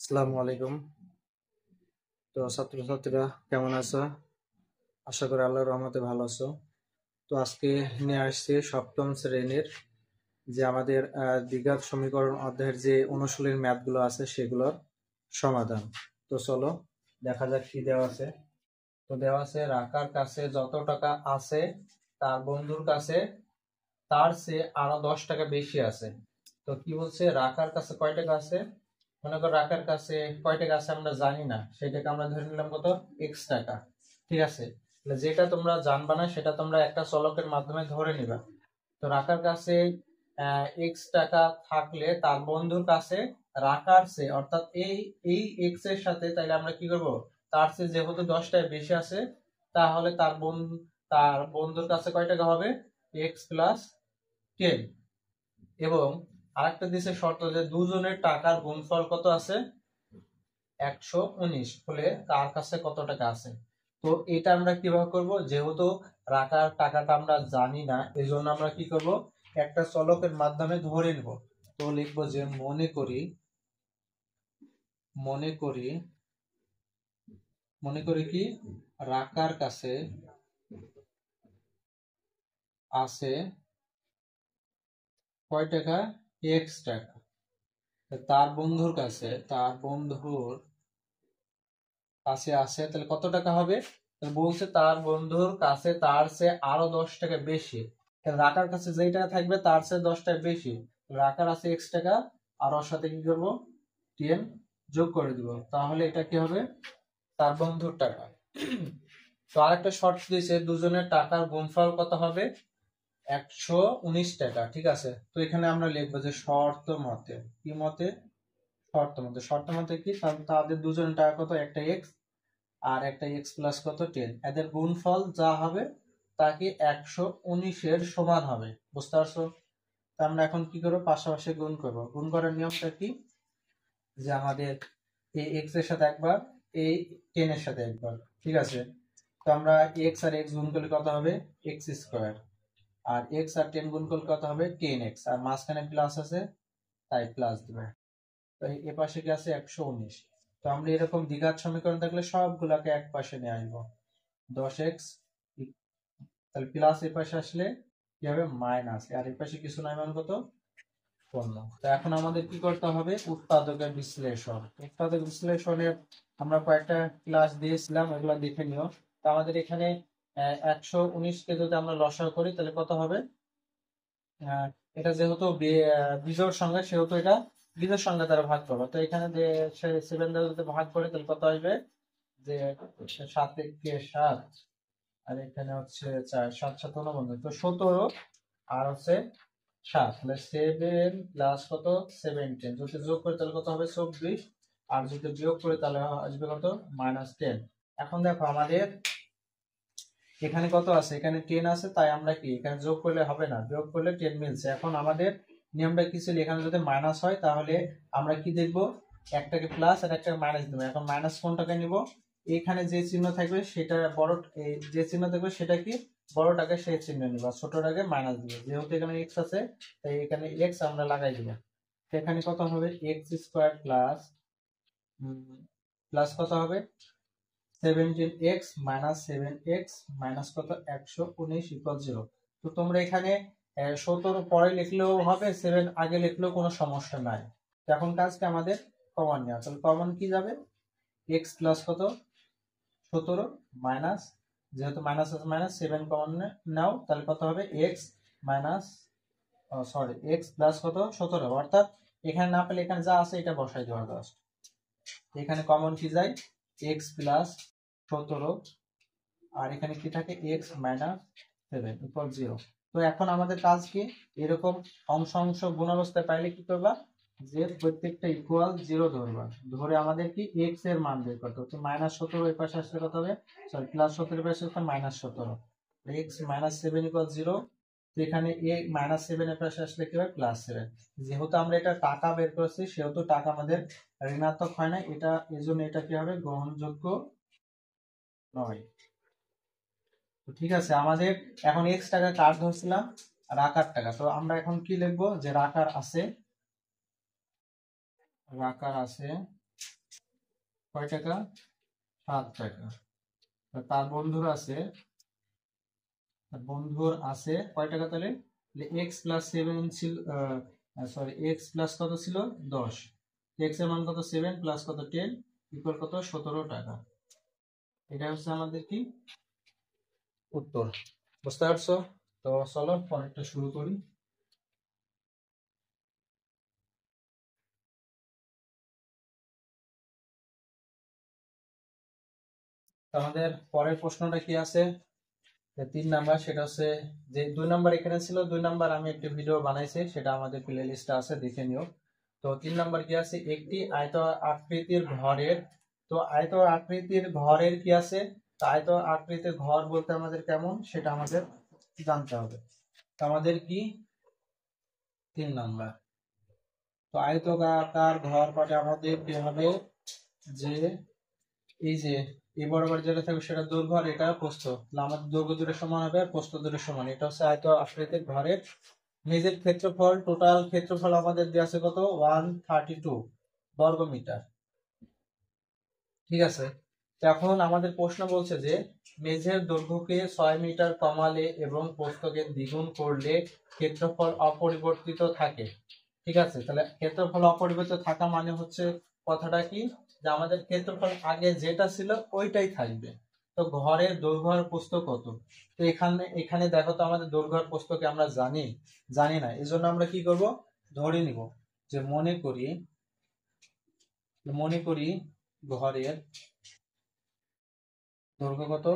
আসসালামু আলাইকুম। তো ছাত্রছাত্রীরা কেমন আছো? আশা করি আল্লাহর রহমতে ভালো আছো। তো আজকে নিয়ে আসছি সপ্তম শ্রেণীর যে আমাদের দ্বিঘাত সমীকরণ অধ্যায়ের যে অনুশীলনী ম্যাথগুলো আছে সেগুলোর সমাধান। তো চলো দেখা যাক কি দেওয়া আছে। তো দেওয়া আছে রাকার কাছে যত টাকা আছে তার বন্ধুর কাছে তার চেয়ে আরো 10 টাকা বেশি আছে। তো কি বলছে, রাকার কাছে কয় টাকা আছে? মনে করো রাকার কাছে কয় টাকা আছে আমরা জানি না, সেটাকে আমরা ধরে নিলাম কত, এক্স টাকা। ঠিক আছে, যেটা তোমরা জানবা না সেটা তোমরা একটা চলকের মাধ্যমে ধরে নিবা। তো রাকার কাছে এক্স টাকা থাকলে তার বন্ধুর কাছে রাকার চেয়ে, অর্থাৎ এই এই এক্স এর সাথে তাহলে আমরা কি করব, তার চেয়ে যেহেতু 10 টাকা বেশি আছে তাহলে তার বন্ধুর কাছে কয় টাকা হবে, এক্স প্লাস 10। এবং আরেকটা দিছে শর্ত যে দুজনের টাকার গুণফল কত আছে, 119 হলে কার কাছে কত টাকা আছে। তো এটা আমরা কিভাবে করব, যেহেতু রাখার টাকাটা আমরা জানি না এই জন্য আমরা কি করব, একটা চলকের মাধ্যমে ধরে নিব। তো লিখবো যে মনে করি কি রাখার কাছে আছে কয় টাকা, এক্স টাকা। তার বন্ধুর কাছে আছে তাহলে কত টাকা হবে, বলছে তার বন্ধুর কাছে তার চেয়ে আরো 10 টাকা বেশি। রাখার কাছে যেই টাকা থাকবে তার চেয়ে 10 টাকা বেশি, রাখার আছে এক্স টাকা আর ওর সাথে কি করবো, 10 যোগ করে দিব, তাহলে এটা কি হবে, তার বন্ধুর টাকা। তো আরেকটা শর্ত দিয়েছে দুজনের টাকার গুণফল কত হবে, 119 টাকা। ঠিক আছে, তো এখানে আমরা লিখবো যে শর্ত মতে, কি মতে, শর্ত মতে কি, তাদের দুজনের টাকা কত, একটা এক্স আর একটা এক্স প্লাস কত 10, এদের গুণফল যা হবে তা কি 119-এর সমান হবে। বুঝতে পারছো? তা আমরা এখন কি করবো, পাশাপাশি গুণ করব। গুণ করার নিয়মটা কি, যে আমাদের এই এক্স এর সাথে একবার, এই 10 এর সাথে একবার। ঠিক আছে, তো আমরা এক্স আর এক্স গুণ করলে কত হবে, এক্স স্কোয়ার, আর এক্স আর 10 গুণ করলে কত হবে, 10x, আর মাঝখানে প্লাস আছে তাই প্লাস দিবে। তো এই পাশে কি আছে, 119। তো আমরা এরকম দ্বিঘাত সমীকরণ থাকলে সবগুলাকে এক পাশে নিয়ে আসবো, 10x, তাহলে প্লাস এই পাশে আসলে কি হবে, মাইনাস, আর এই পাশে কিছু নাই, মান কত, 15। তো এখন আমাদের কি করতে হবে, উৎপাদক বিশ্লেষণের আমরা কয়েকটা ক্লাস দিয়েছিলাম, এগুলো দেখে নিও। তো আমাদের এখানে 119 কে যদি আমরা লসাগু করি তাহলে কত হবে, এটা যেহেতু বিজোড় সংখ্যা সেহেতু এটা বিজোড় সংখ্যা দ্বারা ভাগ করবো। তো এখানে যে 7 দ্বারা যদি ভাগ করে তাহলে কত আসবে, যে 7 × 7, আর এখানে হচ্ছে 4, 7 7 49, তো 17 আর হচ্ছে 7, তাহলে 7 প্লাস কত, 17, যদি যোগ করে তাহলে কত হবে, 24, আর যদি বিয়োগ করে তাহলে আসবে কত, -10। এখন দেখো আমাদের এখানে কত আছে, এখানে 10 আছে, তাই আমরা কি এখানে যোগ করলে হবে না, বিয়োগ করলে 10 মিলছে। এখন আমাদের নিয়মটা কি ছিল, এখানে যদি মাইনাস হয় তাহলে আমরা কি দেখব, একটাকে প্লাস আর একটাকে মাইনাস দেবো। এখন মাইনাস কোনটাকে নিব, এখানে যে চিহ্ন থাকবে সেটা বড়, যে চিহ্ন থাকবে সেটা কি বড়টাকে সেই চিহ্ন নিব, আর ছোটটাকে মাইনাস দিব। যেহেতু এখানে এক্স আছে তাই এখানে এক্স আমরা লাগাই দিব। এখানে কত হবে, এক্স স্কোয়ার প্লাস কত হবে, 17x মাইনাস 7x মাইনাস কত, 119 = 0। তো তোমরা এখানে 17 পরে লিখলেও হবে, 7 আগে লিখলেও কোনো সমস্যা নাই। তো এখন কাজটা আমাদের কমন নেওয়া, তাহলে কমন কি যাবে, x প্লাস কত, 17 মাইনাস, যেহেতু মাইনাস আছে মাইনাস, 7 কমন নাও, তাহলে কত হবে, x মাইনাস x প্লাস কত, 17, অর্থাৎ এখানে না পেলে এখানে যা আছে এটা বসাই দেওয়া জাস্ট। এখানে কমন কি যায়, x প্লাস 17, আর এখানে কি থাকে, x মাইনাস 7 = 0। তো এখন আমাদের কাজ কি, এরকম অংশ গুণ অবস্থায় পাইলে কি করবা, যে প্রত্যেকটা ইকুয়াল 0 ধরবা, ধরে আমাদের কি x এর মান বের করতে হচ্ছে। -17 এর পাশে আসলে কত হবে, সরি +17 এর পাশে হচ্ছে -17, x -7 = 0। তো এখানে -7 এর পাশে আসলে কি হবে, +7। যেহেতু আমরা এটা টাকা বের করছি সেহেতু টাকা আমাদের ঋণাত্মক হয় না, এটা এজন্য এটা কি হবে, গ্রহণযোগ্য নয়। তো ঠিক আছে, আমাদের এখন এক্স টাকা কার ধরছিলাম, রাকার টাকা। তো আমরা এখন কি লিখবো, যে রাকার আছে কয় টাকা? 7 টাকা। তার বন্ধুর আছে কয় টাকা তাহলে? এক্স প্লাস 7 ছিল, সরি এক্স প্লাস কত ছিল? 10। এক্স এর মান কত? 7 প্লাস কত? 10 ইকুয়াল কত? 17 টাকা। এটা হচ্ছে আমাদের কি উত্তর। বুঝতে পারছো? তো চলো পরেরটা শুরু করি। আমাদের পরের প্রশ্নটা কি আছে? 3 নাম্বার, সেটা হচ্ছে যে 2 নাম্বার এখানে ছিল, 2 নাম্বার আমি একটি ভিডিও বানাইছি, সেটা আমাদের প্লে লিস্টে আছে, দেখে নিও। তো 3 নাম্বার কি আছে? একটি আয়ত আকৃতির ঘরের, তো আয়ত আকৃতির ঘরের কি আছে? তো আয়ত আকৃতির ঘর বলতে আমাদের কেমন সেটা আমাদের জানতে হবে। তো আমাদের কি 3 নাম্বার, তো আয়তাকার ঘর পাটে আমাদের কি হবে? যে এই যে এই বরাবর যেটা থাকবে সেটা দৈর্ঘ্য আর এটা প্রস্থ, তাহলে আমাদের দৈর্ঘ্য দূরের সমান হবে আর প্রস্থ দূরের সমান। এটা হচ্ছে আয়ত আকৃতির ঘরের মেঝের ক্ষেত্রফল। টোটাল ক্ষেত্রফল আমাদের দেওয়া আছে কত? 132 বর্গ মিটার। ঠিক আছে, এখন আমাদের প্রশ্ন বলছে যে মেঝের দৈর্ঘ্যকে 6 মিটার কমালে এবং প্রস্থকে দ্বিগুণ করলে ক্ষেত্রফল অপরিবর্তিত থাকে। ঠিক আছে, তাহলে ক্ষেত্রফল অপরিবর্তিত থাকা মানে হচ্ছে কথাটা কি, যে আমাদের ক্ষেত্রফল আগে যেটা ছিল ওইটাই থাকবে। তো ঘরের দৈর্ঘ্য আর প্রস্থ কত? তো এখানে দেখো তো আমাদের দৈর্ঘ্য আর প্রস্থকে আমরা জানি না, এজন্য আমরা কি করব? ধরে নিব যে মনে করি ঘরের দৈর্ঘ্য কত?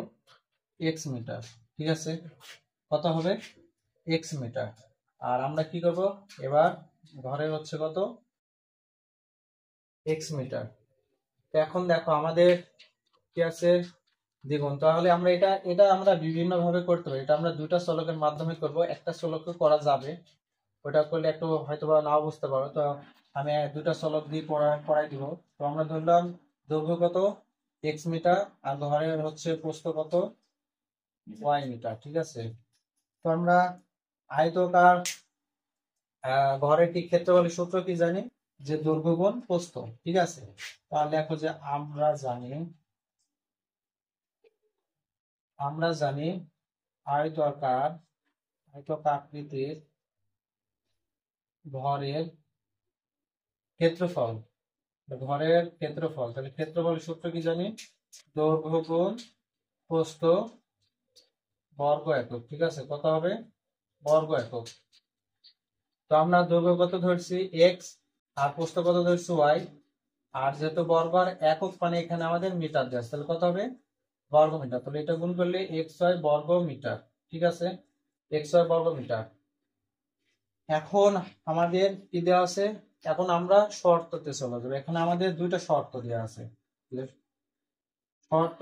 X metre. ঠিক আছে, কত হবে? X metre. আর আমরা কি করব এবার? ঘরের হচ্ছে কত? X metre. এখন দেখো আমাদের কি আছে? দ্বিগুণ। তাহলে আমরা এটা আমরা বিভিন্ন ভাবে করতে পারি। এটা আমরা দুইটা চলকের মাধ্যমে করব। একটা চলকে করা যাবে, ওটা করলে একটু হয়তোবা নাও বুঝতে পারো। তো আমি দুইটা চলক দিয়ে পড়াই দিব। তো আমরা ধরলাম দৈর্ঘ্য কত? এক্স মিটার, আর ঘরের হচ্ছে প্রস্থ কত? Y metre. ঠিক আছে, তো আমরা আয়তকার ঘরের কি ক্ষেত্রফলের সূত্র কি জানি? যে দৈর্ঘ্য গুণ প্রস্থ। ঠিক আছে, তাহলে দেখো যে আমরা জানি আয়তকাকৃতির ঘরের ক্ষেত্রফল, তাহলে ক্ষেত্রফলের সূত্র কি জানি? দৈর্ঘ্য গুণ প্রস্থ বর্গ একক। ঠিক আছে, কত হবে? বর্গ একক। তো আমরা দৈর্ঘ্য কত ধরছি? এক্স, আর প্রস্থ কত ধরছি? ওয়াই। আর যেহেতু বর্গ আর একক মানে এখানে আমাদের মিটার দেওয়া আছে, তাহলে কত হবে? বর্গ মিটার। তাহলে এটা গুণ করলে এক্স ওয়াই বর্গ মিটার। ঠিক আছে, এক্স ওয়াই বর্গ মিটার। এখন আমাদের কি দেওয়া আছে? এখন আমরা শর্ততে চলে যাবো। এখানে আমাদের দুইটা শর্ত দেওয়া আছে। শর্ত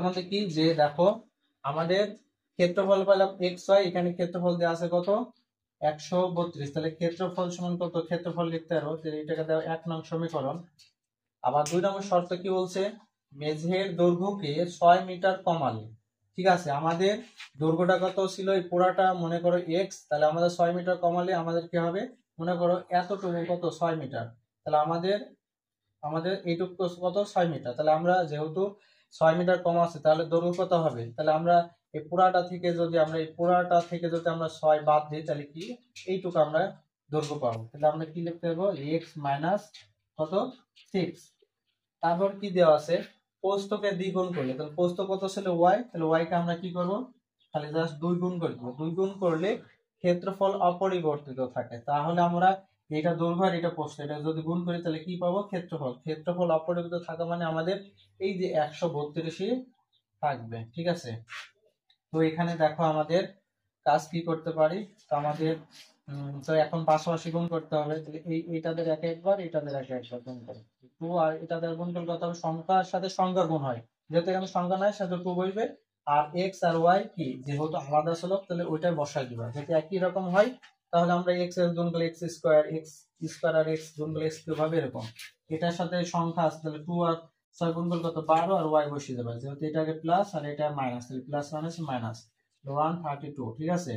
মতে কি, যে দেখো আমাদের ক্ষেত্রফল পেলাম এক্স ওয়াই, এখানে ক্ষেত্রফল দেওয়া আছে কত? 132। তাহলে ক্ষেত্রফল সমান কত? ক্ষেত্রফল লিখতে পারো, এটাকে দেওয়া 1 নং সমীকরণ। আবার 2 নম্বর শর্ত কি বলছে? মেঝের দৈর্ঘ্যকে 6 মিটার কমালে। ঠিক আছে, আমাদের দৈর্ঘ্যটা কত ছিল? এই পুরাটা মনে করো এক্স, তাহলে আমাদের 6 মিটার কমালে আমাদের কি হবে? মনে করো এতটুকু কত? 6 মিটার। তাহলে আমাদের এইটুকু কত? 6 মিটার। তাহলে আমরা যেহেতু 6 মিটার কম আছে, তাহলে দৈর্ঘ্য কত হবে? তাহলে আমরা এই পুরাটা থেকে যদি আমরা 6 বাদ দিই, তাহলে কি এইটুকু আমরা দৈর্ঘ্য পাবো। তাহলে আমরা কি লিখতে পারবো? এক্স মাইনাস কত? 6। তারপর কি দেওয়া আছে? প্রস্থকে দ্বিগুণ করলে, তাহলে প্রস্থ কত ছিল? ওয়াই। তাহলে ওয়াই কে আমরা কি করব? খালি জাস্ট 2 গুণ করে দেবো। 2 গুণ করলে ক্ষেত্রফল অপরিবর্তিত থাকে। তাহলে আমরা এটা দৈর্ঘ্য আর এটা প্রস্থ, এটা যদি গুণ করি তাহলে কি পাবো? ক্ষেত্রফল অপরিবর্তিত থাকা মানে আমাদের এই যে 132ই থাকবে। ঠিক আছে, তো এখানে দেখো আমাদের কাজ কি করতে পারি। তো আমাদের তো এখন পাশাপাশি গুণ করতে হবে। এইটাদের এক একবার, এটাদের এক একবার গুণ করে 2, আর এটাদের গুণ করলে কত হবে? সংখ্যার সাথে সংখ্যা গুণ হয়, যেহেতু এখানে সংখ্যা নাই সেহেতু 2 বসবে। আর এক্স আর ওয়াই কি যেহেতু আলাদা ছিল, তাহলে ওইটাই বসাই দিবা। যদি একই রকম হয় তাহলে আমরা এক্স এর গুণ করলে এক্স স্কোয়ার আর এক্স গুণ করলে এক্স কিউব হবে এরকম। এটার সাথে সংখ্যা আছে, তাহলে 2 আর 6 গুণ করলে কত? 12, আর ওয়াই বসিয়ে দেবে, যেহেতু এটাকে প্লাস আর এটা মাইনাস, তাহলে প্লাস মাইনাস মাইনাস 132। ঠিক আছে,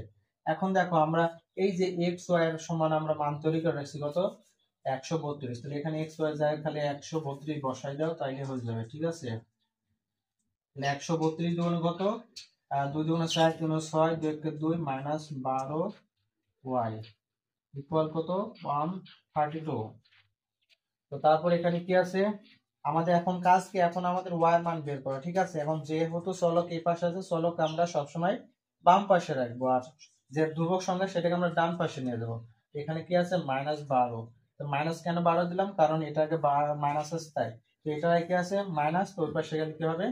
এখন দেখো আমরা এই যে এক্স ওয়াই এর সমান আমরা মান তৈরি করে রাখছি কত? 132, তাহলে এখানে এক্স ওয়াই জায়গায় খালি 132 বসাই দাও, তাইলে হয়ে যাবে। ঠিক আছে, তাহলে 132 দুগুণ কত, 2 দুগুণ 4, 3 6, 2 1 2 মাইনাস 12 ওয়াই ইকুয়াল কত 132। তো তারপর এখানে কি আছে, আমাদের এখন কাজ কি, এখন আমাদের ওয়াই এর মান বের করা। ঠিক আছে, এখন যেহেতু চলক এই পাশে আছে, চলক আমরা সবসময় বাম পাশে রাখবো, আর যে ধ্রুবক সংখ্যা সেটাকে আমরা ডান পাশে নিয়ে যাবো। এখানে কি আছে -12, তো মাইনাস কেন 12 দিলাম, কারণ এটাকে মাইনাস আছে তাই। তো এটা কি আছে মাইনাস, তো ওই পাশে গেলে কি হবে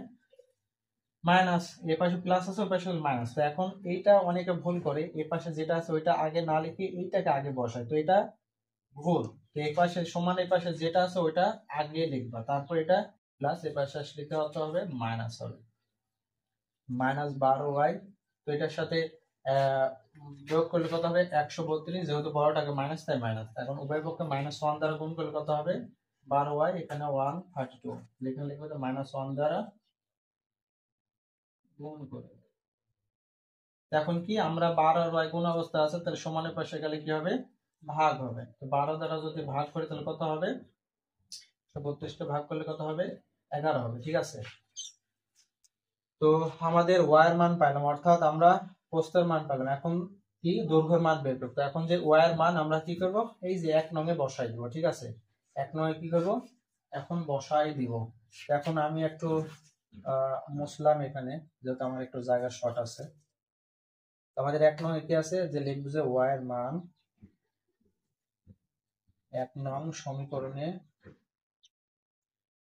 মাইনাস, এ পাশে প্লাস আছে ওই পাশে মাইনাস। তো এখন এইটা অনেকে ভুল করে, এ পাশে যেটা আছে ওইটা আগে না লিখে এইটাকে আগে বসায়, তো এটা ভুল। তো এই পাশে সমান, এই পাশে যেটা আছে ওইটা আগে লিখবা, তারপর এটা প্লাস, এই পাশে আসলে কি হতে হবে মাইনাস হবে, -12y। তো এটার সাথে যোগ করলে কত হবে 132, যেহেতু বড়টাকে মাইনাস তাই মাইনাস। এখন উভয় পক্ষে -1 দ্বারা গুণ করলে কত হবে 12y, এখানে 132 লিখে লিখবে তো -1 দ্বারা গুণ করে। এখন কি আমরা 12 আর y গুণ অবস্থা আছে, তাহলে সমানের পাশে গেলে কি হবে ভাগ হবে। তো 12 দ্বারা যদি ভাগ করি তাহলে কত হবে, 132 কে ভাগ করলে কত হবে 11 হবে। ঠিক আছে, তো আমাদের ওয়াই এর মান পাইলাম, অর্থাৎ আমরা প্রস্থের মান পেলাম। এখন কি দৈর্ঘ্যের মান বের করতে, এখন যে ওয়াই এর মান আমরা কি করব, এই যে 1 নং এ বসাই দিব। ঠিক আছে, 1 নং এ কি করব এখন বসাই দিব। এখন আমি একটু মুছলাম এখানে, যেহেতু আমার একটু জায়গা শর্ট আছে। আমাদের 1 নং এ কি আছে, যে লিখব যে ওয়াই এর মান 1 নং সমীকরণে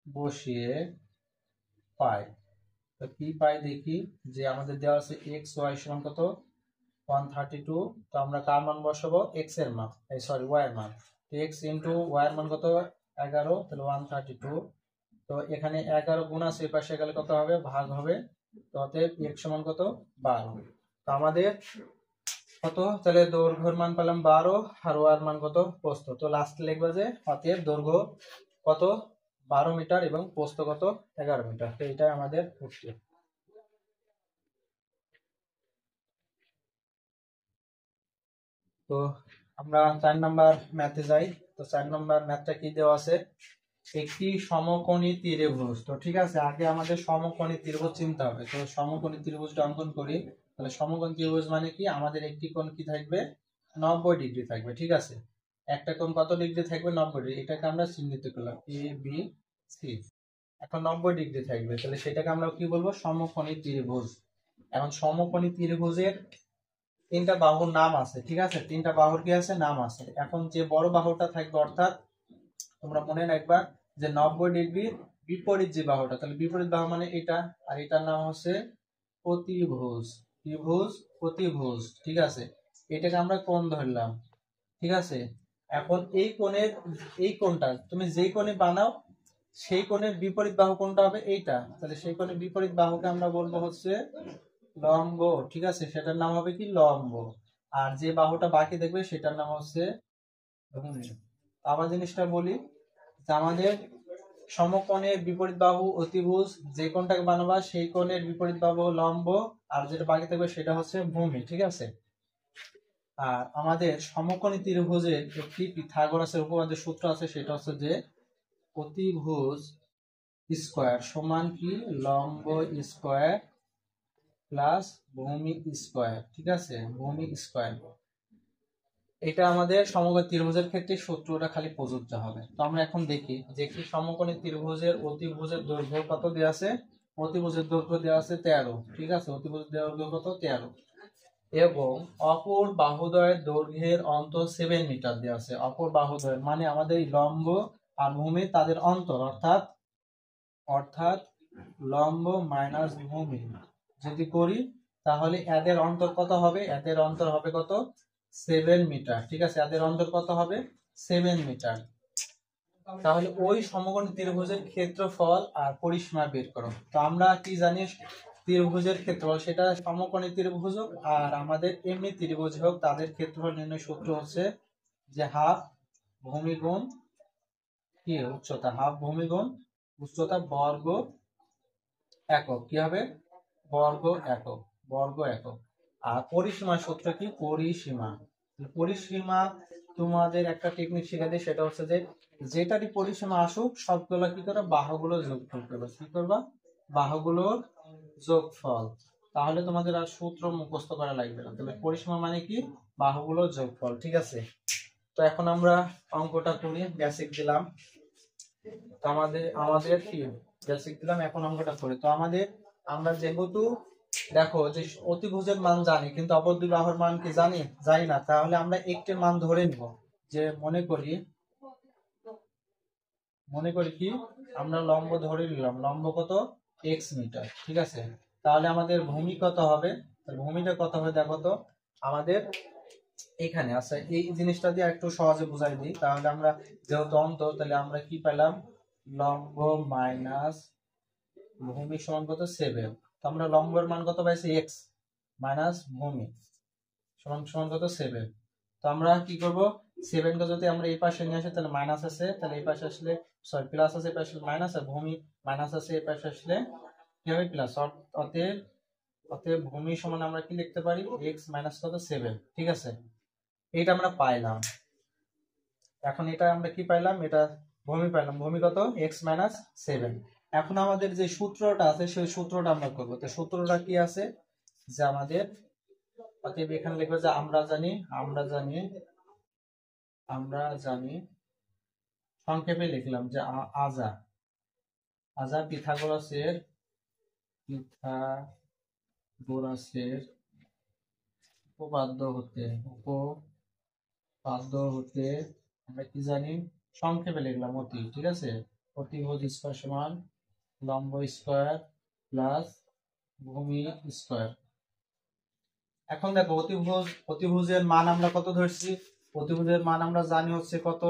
বসিয়ে পাই। তো কি পাই দেখি, যে আমাদের দেওয়া আছে এক্স ওয়াই সমান কত 132। তো আমরা কার মান বসাবো, এক্স এর মান, এই সরি ওয়াই এর মান। তো এক্স ইন্টু ওয়াই এর মান কত 11, তাহলে 132। তো এখানে 11 গুণ আছে, এই পাশে গেলে কত হবে ভাগ হবে, তো অতএব এক্স সমান কত 12। তো আমাদের কত, তাহলে দৈর্ঘ্যের মান পেলাম 12, আর ওয়াই এর মান কত প্রস্থ। তো লাস্টে লিখবে যে অতএব দৈর্ঘ্য কত 12 মিটার এবং প্রস্থ কত 11 মিটার। তো এটাই আমাদের উত্তর। তো আমরা 4 নাম্বার ম্যাথে যাই। তো 4 নাম্বার ম্যাথটা কি দেওয়া আছে, একটি সমকোণী ত্রিভুজ। তো ঠিক আছে, আগে আমাদের সমকোণী ত্রিভুজ চিনতে হবে। তো সমকোণী ত্রিভুজটা অঙ্কন করি। তাহলে সমকোণী ত্রিভুজ মানে কি, আমাদের একটি কোণ কি থাকবে 90 ডিগ্রি থাকবে। ঠিক আছে, একটা কোণ কত ডিগ্রি থাকবে 90 ডিগ্রি, এটাকে আমরা চিহ্নিত করলাম এ বি সি। এখন 90 ডিগ্রি থাকবে, তাহলে সেটাকে আমরা কি বলবো সমকোণী ত্রিভুজ। এখন সমকোণী ত্রিভুজের 3টা বাহুর নাম আছে। ঠিক আছে, 3টা বাহুর কি আছে নাম আছে। এখন যে বড় বাহুটা থাকবে, অর্থাৎ তোমরা মনে রাখবা যে 90 ডিগ্রির বিপরীত যে বাহুটা, তাহলে বিপরীত বাহু মানে এটা, আর এটার নাম হচ্ছে প্রতিভুজ। ত্রিভুজ প্রতিভুজ। ঠিক আছে, এটাকে আমরা কোণ ধরলাম। ঠিক আছে, এখন এই কোণটা তুমি যেই কোণে বানাও সেই কোণের বিপরীত বাহু কোনটা হবে এইটা, তাহলে সেই কোণের বিপরীত বাহুকে আমরা বলবো হচ্ছে লম্ব। ঠিক আছে, সেটার নাম হবে কি লম্ব। আর যে বাহুটা বাকি দেখবে সেটার নাম হচ্ছে ভূমি। আবার জিনিসটা বলি, যে আমাদের সমকোণের বিপরীত বাহু অতিভুজ, যে কোণটাকে বানাবা সেই কোণের বিপরীত বাহু লম্ব, আর যেটা বাকি থাকবে সেটা হচ্ছে ভূমি। ঠিক আছে, আর আমাদের সমকোণী ত্রিভুজের একটি পিথাগোরাসের উপপাদ্যের সূত্র আছে, সেটা হচ্ছে যে অতিভুজ স্কয়ার সমান কি লম্ব স্কয়ার প্লাস ভূমি স্কয়ার। ঠিক আছে, ভূমি স্কয়ার, এটা আমাদের সমকোণী ত্রিভুজের ক্ষেত্রে সূত্রটা খালি প্রযোজ্য হবে। তো আমরা এখন দেখি যে কি সমকোণী ত্রিভুজের অতিভুজের দৈর্ঘ্য কত দেওয়া আছে, অতিভুজের দৈর্ঘ্য দেওয়া আছে 13। ঠিক আছে, অতিভুজের দৈর্ঘ্য কত 13, এবং অপর বাহুদ্বয়ের দৈর্ঘ্যের অন্তর 7 মিটার দেওয়া আছে। অপর বাহুদ্বয়ের মানে আমাদের লম্ব আর ভূমি তাদের অন্তর, অর্থাৎ অর্থাৎ লম্ব মাইনাস ভূমি যদি করি, তাহলে এদের অন্তর কত হবে, এদের অন্তর হবে কত 7 মিটার। ঠিক আছে, এদের অন্তর কত হবে 7 মিটার। তাহলে ওই সমকোণী ত্রিভুজের ক্ষেত্রফল আর পরিসীমা বের করো। তো আমরা কি জানি, ত্রিভুজের ক্ষেত্রফল সেটা সমকোণী ত্রিভুজ হোক আর আমাদের এমনি ত্রিভুজ হোক, তাদের ক্ষেত্রফল নির্ণয় সূত্র হচ্ছে যে হাফ ভূমি গুণ কি উচ্চতা, হাফ ভূমি গুণ উচ্চতা বর্গ একক, কি হবে বর্গ একক, বর্গ একক। আর পরিসীমা সূত্র কি, পরিসীমা তোমাদের একটা টেকনিক শিখে দিই, সেটা হচ্ছে যে যেটারই পরিসীমা আসুক সবগুলো কি করবে, বাহুগুলো যোগফল করবে। কি করবা, বাহুগুলোর যোগফল। তাহলে তোমাদের আর সূত্র মুখস্থ করা লাগবে না। তাহলে পরিসীমা মানে কি, বাহুগুলোর যোগফল। ঠিক আছে, তো এখন আমরা অঙ্কটা করি। বেসিক দিলাম, তো আমাদের আমাদের কি বেসিক দিলাম, এখন অঙ্কটা করি। তো আমাদের আমরা যেহেতু দেখো যে অতিভুজের মান জানি কিন্তু অপর দুই বাহুর মান কি জানি না, তাহলে আমরা একটির মান ধরে নিব। যে মনে করি কি, আমরা লম্ব ধরে নিলাম, লম্ব কত, x মিটার। ঠিক আছে, তাহলে আমাদের ভূমি কত হবে, ভূমিটা কত হবে দেখো তো। আমাদের এখানে আচ্ছা এই জিনিসটা দিয়ে একটু সহজে বুঝাই দিই। তাহলে আমরা যেহেতু অন্ত, তাহলে আমরা কি পেলাম, লম্ব মাইনাস ভূমি সমান কত 7। তো আমরা লম্বের মান কত পাইছি, x মাইনাস ভূমি সমান সমান কত 7। তো আমরা কি করব, 7 কে যদি আমরা এই পাশে নিয়ে আসি তাহলে মাইনাস আছে, তাহলে এই পাশে আসলে সরি প্লাস আছে, এই পাশে মাইনাস, আর ভূমি মাইনাস আছে, এই পাশে আসলে কি হবে, প্লাস। অতএব অতএব ভূমি সমান আমরা কি লিখতে পারি, x মাইনাস কত 7। ঠিক আছে, এইটা আমরা পাইলাম। এখন এটা আমরা কি পাইলাম, এটা ভূমি পাইলাম, ভূমি কত x মাইনাস 7। এখন আমাদের যে সূত্রটা আছে সেই সূত্রটা আমরা করব। তো সূত্রটা কি আছে, যে আমাদের অতএব এখানে লিখবো যে আমরা জানি সংক্ষেপে লিখলাম যে আজা আজা পিথাগোরাসের উপপাদ্য হতে আমরা কি জানি, সংক্ষেপে লিখলাম অতি। ঠিক আছে, অতিভুজ স্কয়ার সমান লম্ব স্কয়ার প্লাস ভূমি স্কয়ার। এখন দেখো অতিভুজের মান আমরা কত ধরছি, অতিভুজের মান আমরা জানি হচ্ছে কত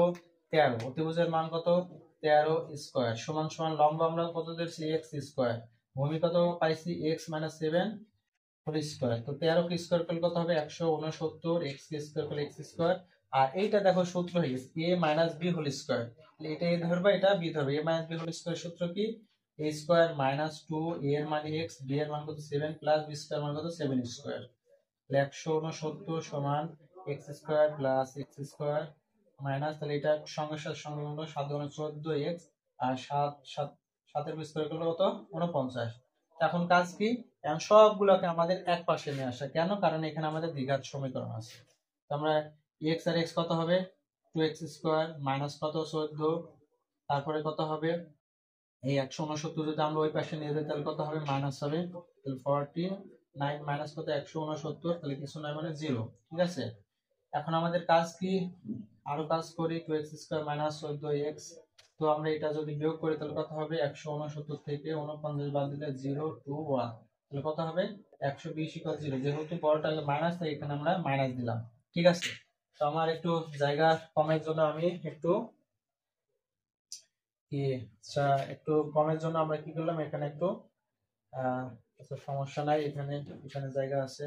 13। অতিভুজের মান কত 13 স্কয়ার সমান সমান লম্ব আমরা কত ধরছি x স্কয়ার, ভূমি কত পাইছি x মাইনাস 7 হোল স্কয়ার। তো 13 কে স্কয়ার করলে কত হবে 169, x কে স্কয়ার করলে x স্কয়ার। আর এইটা দেখো সূত্র হয়ে গেছে a minus b whole square. এটা a ধরবা, এটা b ধরবে। a minus b whole square সূত্র কি, a স্কয়ার মাইনাস 2 a এর মান x, b এর মান কত 7 প্লাস b স্কয়ার মান কত 7 স্কয়ার। 169 সমান x square plus x square minus, তাহলে এটা সঙ্গে সঙ্গে হলো 7 × 14 এক্স, আর 7 স্কোয়ার করলে কত 49। এখন কাজ কি, এখন সবগুলোকে আমাদের এক পাশে নিয়ে আসা। কেন, কারণ এখানে আমাদের দ্বিঘাত সমীকরণ আছে। তো আমরা এক্স আর এক্স কত হবে 2x স্কোয়ার মাইনাস কত 14, তারপরে কত হবে এই 169 যদি আমরা ওই পাশে নিয়ে যাই তাহলে কত হবে, মাইনাস হবে। তাহলে 49 মাইনাস কত 169, তাহলে কিছু নয় মানে 0। ঠিক আছে, এখন আমাদের কাজ কি, আরো কাজ করি, 2x স্কয়ার মাইনাস 14x। তো আমরা এটা যদি বিয়োগ করি তাহলে কত হবে, 169 থেকে 49 বাদ দিলে 0 2 1, তাহলে কত হবে 120 = 0। যেহেতু বড়টা মাইনাস, তাই এখানে আমরা মাইনাস দিলাম। ঠিক আছে, তো আমার একটু জায়গা কমের জন্য আমি একটু কমের জন্য আমরা কি করলাম, এখানে একটু আচ্ছা সমস্যা নাই, এখানে জায়গা আছে।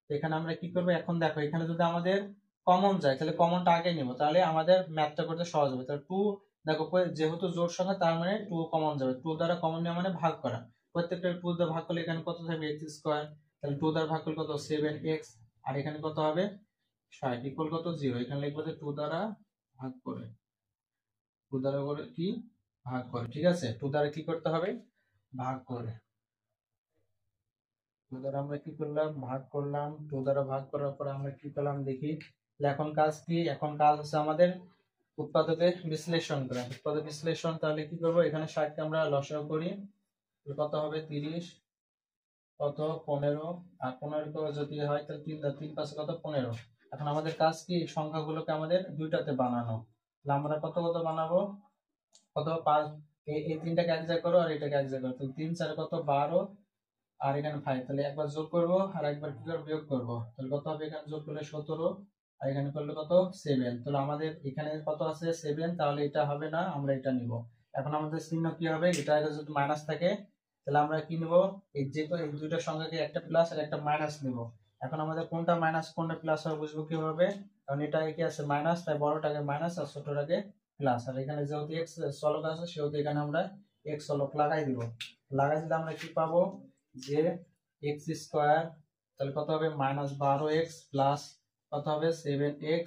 তো এখানে আমরা কি করবো, এখন দেখো এখানে যদি আমাদের কমন যায় তাহলে কমনটা আগে নিব, তাহলে আমাদের ম্যাথটা করতে সহজ হবে। তাহলে 2 দেখো যেহেতু জোড় সংখ্যা তার মানে 2 কমন যাবে, 2 দ্বারা কমন নেওয়া মানে ভাগ করা। প্রত্যেকটা 2 দ্বারা ভাগ করলে এখানে কত থাকবে x স্কয়ার, তাহলে 2 দ্বারা ভাগ করলে কত 7x, আর এখানে কত হবে 60 ইকুয়াল কত 0। এখানে লিখবো যে 2 দ্বারা ভাগ করে, 2 দ্বারা করে কি ভাগ করে। ঠিক আছে, 2 দ্বারা কি করতে হবে, ভাগ করে। 2 দ্বারা আমরা কি করলাম, ভাগ করলাম। 2 দ্বারা ভাগ করার পর আমরা কি পেলাম দেখি। এখন কাজ কি, এখন কাজ হচ্ছে আমাদের উৎপাদকে বিশ্লেষণ করা। উৎপাদক বিশ্লেষণ, তাহলে কি করব, এখানে 60 কে আমরা লসাগু করি, কত হবে 30, কত 15, আর 15 কে যদি হয় তাহলে 3 5 কত 15। এখন আমাদের কাজ কি, সংখ্যাগুলোকে আমাদের দুইটাতে বানানো। তাহলে আমরা কত কত বানাবো, কত 5, এই তিনটাকে এক জায়গায় করো আর এটাকে এক জায়গায় করো। তো 3 4 কত 12, আর এখানে 5, তাহলে একবার যোগ করব আর একবার কি করে বিয়োগ করব। তাহলে কত হবে, এখানে যোগ করলে 17, আর এখানে করলে কত 7। তাহলে আমাদের এখানে কত আছে 7, তাহলে এটা হবে না, আমরা এটা নিব। এখন আমাদের চিহ্ন কি হবে, এটা যদি মাইনাস থাকে তাহলে আমরা কি নিব, এই দুইটা সংখ্যাকে একটা প্লাস আর একটা মাইনাস নিব। এখন আমাদের কোনটা মাইনাস কোনটা প্লাস হবে বুঝবো কিভাবে, কারণ এটা কি আছে মাইনাস, তাই বড়টাকে মাইনাস আর ছোটটাকে প্লাস। আর এখানে যেহেতু এক্স চলক আছে সেহেতু এখানে আমরা এক্স চলক লাগাই দিব। লাগাই দিলে আমরা কি পাবো, যে এক্স স্কয়ার, তাহলে কত হবে -12x প্লাস কত হবে 7x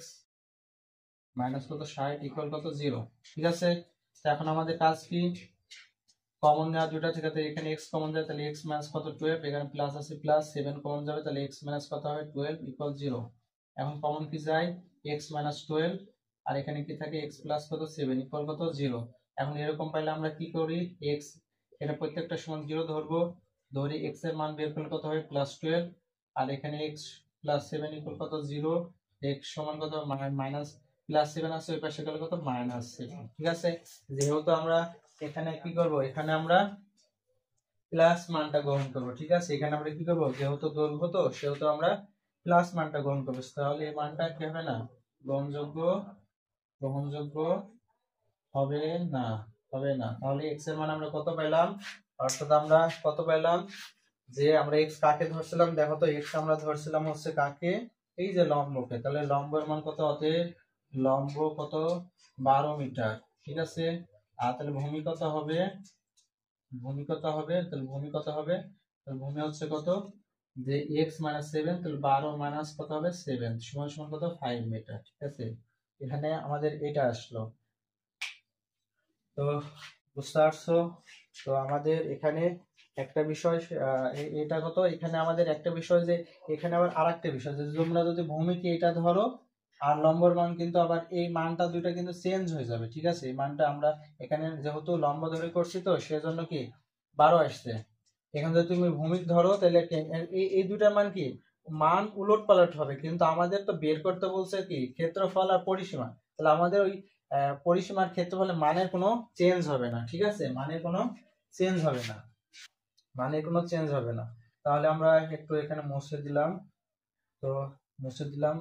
মাইনাস কত 60 ইকুয়াল কত 0। ঠিক আছে, তো এখন আমাদের কাজ কি, কমন নেওয়া দুটা থেকে, তো এখানে x কমন যায় তাহলে x মাইনাস কত 12, এখানে প্লাস আছে প্লাস 7 কমন যাবে তাহলে x মাইনাস কত হবে 12 ইকুয়াল 0। এখন কমন কি যায় x মাইনাস 12, আর এখানে কি থাকে x প্লাস কত 7 ইকুয়াল কত 0। এখন এরকম পাইলে আমরা কি করি, x এটা প্রত্যেকটা সমান 0 ধরবো, ধরি x এর মান বের করলে কত হবে প্লাস 12, আর এখানে x প্লাস 7 ইকুয়াল কত 0, x সমান কত মাইনাস প্লাস 7 আছে ওই পাশে গেলে কত মাইনাস 7। ঠিক আছে, যেহেতু আমরা এখানে কি করব, এখানে আমরা প্লাস মানটা গ্রহণ করব। ঠিক আছে, এখানে আমরা কি করব, যেহেতু দৈর্ঘ্য তো সেহেতু আমরা প্লাস মানটা গ্রহণ করব, তাহলে এই মানটা কি হবে না গ্রহণযোগ্য, গ্রহণযোগ্য হবে না, হবে না। তাহলে x এর মান আমরা কত পেলাম, অর্থাৎ আমরা কত পেলাম, যে আমরা x কাকে ধরছিলাম, দেখো তো x আমরা ধরছিলাম হচ্ছে কাকে, এই যে লম্বকে, তাহলে লম্বের মান কত হতে, লম্ব কত 12 মিটার। ঠিক আছে, আর তাহলে ভূমি কত হবে, ভূমি কত হবে, তাহলে ভূমি কত হবে, তাহলে ভূমি হচ্ছে কত, যে x মাইনাস 7, তাহলে 12 মাইনাস কত হবে 7 সমান সমান কত 5 মিটার। ঠিক আছে, এখানে আমাদের এটা আসলো। তো বুঝতে পারছো, তো আমাদের এখানে একটা বিষয় এটা কত, এখানে আমাদের একটা বিষয় যে এখানে আবার আরেকটা বিষয় যে তোমরা যদি ভূমিকে এটা ধরো আর লম্বর মান কিন্তু আবার এই মানটা দুইটা কিন্তু চেঞ্জ হয়ে যাবে। ঠিক আছে, এই মানটা আমরা এখানে যেহেতু লম্ব ধরে করছি তো সেজন্য কি 12 আসছে, এখানে যদি তুমি ভূমিক ধরো তাহলে এই দুইটার মান কি মান উলট পালট হবে, কিন্তু আমাদের তো বের করতে বলছে কি ক্ষেত্রফল আর পরিসীমা, তাহলে আমাদের ওই পরিসীমার ক্ষেত্রফলে মানের কোনো চেঞ্জ হবে না। ঠিক আছে, মানের কোনো চেঞ্জ হবে না, মানের কোনো চেঞ্জ হবে না। তাহলে আমরা একটু এখানে মুছে দিলাম, তো মুছে দিলাম,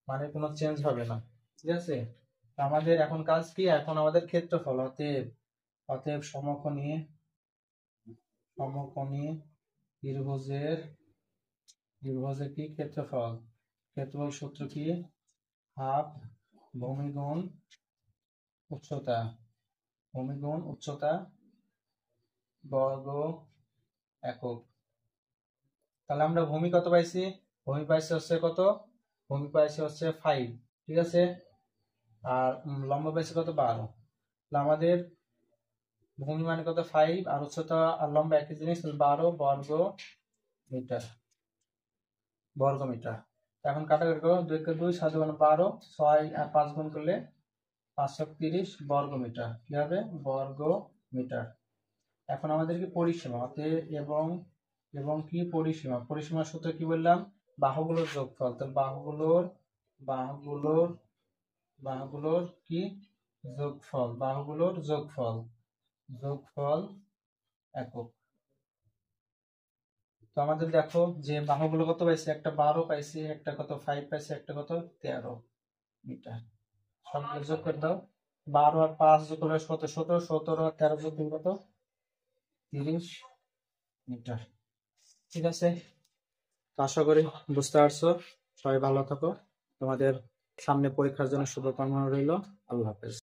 মানের কোনো চেঞ্জ হবে না। ঠিক আছে, আমাদের এখন কাজ কি, এখন আমাদের ক্ষেত্রফল, অতএব অতএব সমকোণী, সমকোণী ত্রিভুজের, ত্রিভুজের কি ক্ষেত্রফল, ক্ষেত্রফল সূত্র কি হাফ ভূমি গুণ উচ্চতা, ভূমি গুণ উচ্চতা বর্গ একক। তাহলে আমরা ভূমি কত পাইছি, ভূমি পাইছি হচ্ছে কত, ভূমি পাইছি হচ্ছে 5। ঠিক আছে, আর লম্ব পাইছি কত 12, তাহলে আমাদের ভূমি মানে কত 5, আর উচ্চতা আর লম্ব একই জিনিস, 12 বর্গ মিটার, বর্গ মিটার। এখন কাটাকাটি করো, 2 কে 2 7 গুণ 12, 6 আর 5 গুণ করলে 530 বর্গ মিটার, কি হবে বর্গ মিটার। এখন আমাদের কি পরিসীমা হতে, এবং এবং কি পরিসীমা, পরিসীমার সূত্র কি বললাম, বাহুগুলোর যোগফল, তাহলে বাহুগুলোর, বাহুগুলোর, বাহুগুলোর কি যোগফল, বাহুগুলোর যোগফল, যোগফল একক। তো আমাদের দেখো যে বাহুগুলো কত পাইছে, একটা 12 পাইছি, একটা কত 5 পাইছি, একটা কত 13 মিটার। সবগুলো যোগ করে দাও, 12 আর 5 যোগ করলে 17, 17 আর 13 যোগ করলে কত 30 মিটার। ঠিক আছে, আশা করি বুঝতে পারছো, সবাই ভালো থাকো, তোমাদের সামনে পরীক্ষার জন্য শুভকামনা রইল, আল্লাহ হাফেজ।